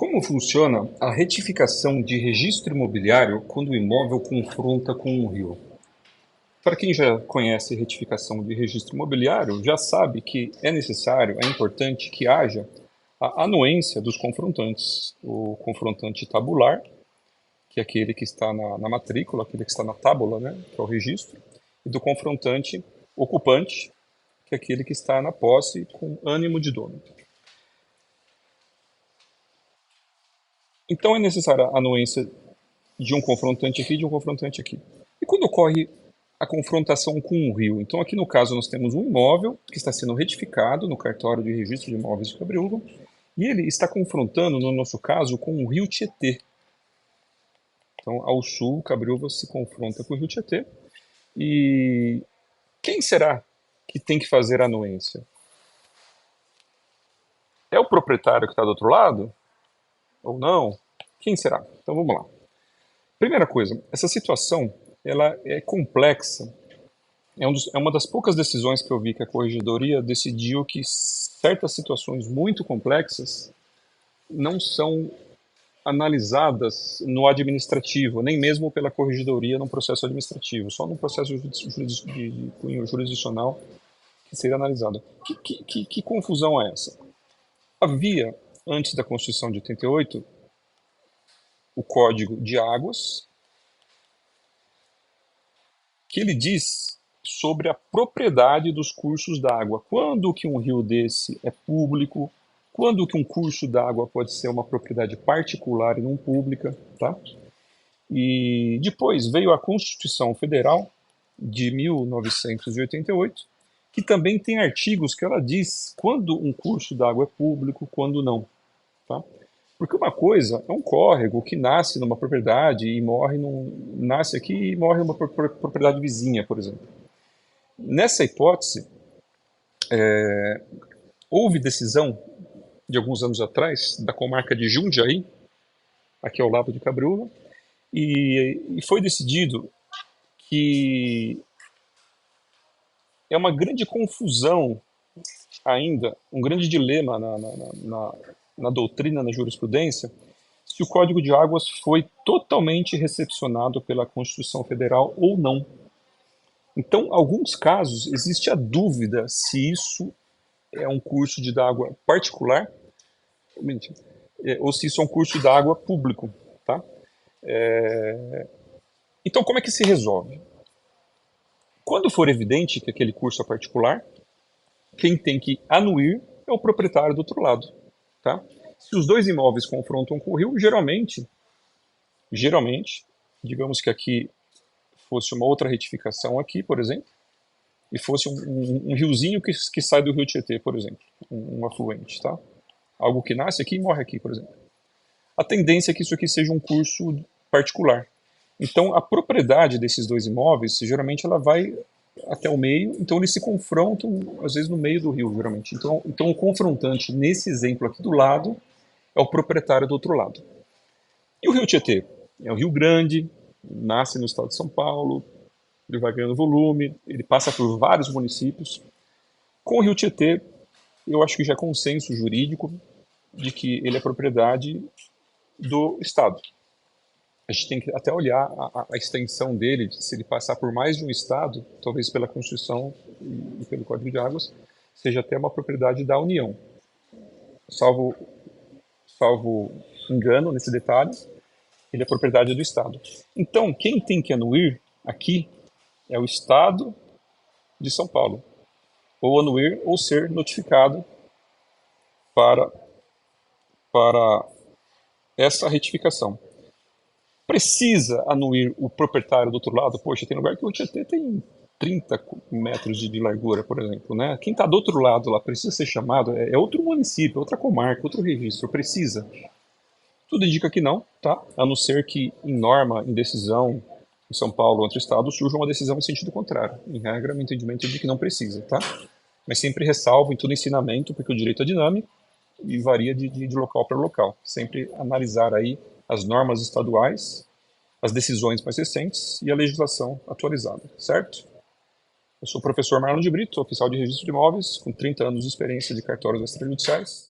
Como funciona a retificação de registro imobiliário quando o imóvel confronta com um rio? Para quem já conhece retificação de registro imobiliário, já sabe que é necessário, é importante que haja a anuência dos confrontantes. O confrontante tabular, que é aquele que está na matrícula, aquele que está na tábula, né, que é o registro, e do confrontante ocupante, que é aquele que está na posse com ânimo de dono. Então é necessária a anuência de um confrontante aqui e de um confrontante aqui. E quando ocorre a confrontação com um rio? Então, aqui no caso, nós temos um imóvel que está sendo retificado no cartório de registro de imóveis de Cabreúva, e ele está confrontando, no nosso caso, com o rio Tietê. Então, ao sul, Cabreúva se confronta com o rio Tietê. E quem será que tem que fazer a anuência? É o proprietário que está do outro lado? Ou não? Quem será? Então, vamos lá. Primeira coisa, essa situação ela é complexa. É uma das poucas decisões que eu vi que a corregedoria decidiu que certas situações muito complexas não são analisadas no administrativo, nem mesmo pela corregedoria no processo administrativo, só no processo de cunho jurisdicional que seria analisado. Que confusão é essa? Havia, antes da Constituição de 88, o Código de Águas, que ele diz sobre a propriedade dos cursos d'água. Quando que um rio desse é público, quando que um curso d'água pode ser uma propriedade particular e não pública, tá? E depois veio a Constituição Federal de 1988, que também tem artigos que ela diz quando um curso d'água é público, quando não, tá? Porque uma coisa é um córrego que nasce numa propriedade e morre nasce aqui e morre numa propriedade vizinha, por exemplo. Nessa hipótese, houve decisão de alguns anos atrás da comarca de Jundiaí, aqui ao lado de Cabreúva, e foi decidido que é uma grande confusão ainda, um grande dilema na doutrina, na jurisprudência, se o Código de Águas foi totalmente recepcionado pela Constituição Federal ou não. Então, em alguns casos, existe a dúvida se isso é um curso de água particular ou se isso é um curso d'água público, tá? Então, como é que se resolve? Quando for evidente que aquele curso é particular, quem tem que anuir é o proprietário do outro lado, tá? Se os dois imóveis confrontam com o rio, geralmente, digamos que aqui fosse uma outra retificação aqui, por exemplo, e fosse um riozinho que sai do rio Tietê, por exemplo, um afluente, tá? Algo que nasce aqui e morre aqui, por exemplo. A tendência é que isso aqui seja um curso particular. Então, a propriedade desses dois imóveis, geralmente, ela vai até o meio, então eles se confrontam, às vezes, no meio do rio, geralmente. Então o confrontante, nesse exemplo aqui do lado, é o proprietário do outro lado. E o rio Tietê? É um rio grande, nasce no estado de São Paulo, ele vai ganhando volume, ele passa por vários municípios. Com o rio Tietê, eu acho que já é consenso jurídico de que ele é propriedade do Estado. A gente tem que até olhar a extensão dele, se ele passar por mais de um Estado, talvez pela Constituição e pelo Código de Águas, seja até uma propriedade da União. Salvo engano nesse detalhe, ele é propriedade do Estado. Então, quem tem que anuir aqui é o Estado de São Paulo. Ou anuir ou ser notificado para, para essa retificação. Precisa anuir o proprietário do outro lado? Poxa, tem lugar que o Tietê tem 30 metros de largura, por exemplo. Né? Quem está do outro lado lá precisa ser chamado, é outro município, outra comarca, outro registro, precisa. Tudo indica que não, tá? A não ser que em norma, em decisão, em São Paulo ou outro estado, surja uma decisão em sentido contrário. Em regra, meu entendimento é de que não precisa, tá? Mas sempre ressalvo em todo ensinamento, porque o direito é dinâmico e varia de local para local. Sempre analisar aí as normas estaduais, as decisões mais recentes e a legislação atualizada, certo? Eu sou o professor Marlon de Brito, oficial de registro de imóveis, com 30 anos de experiência de cartórios extrajudiciais.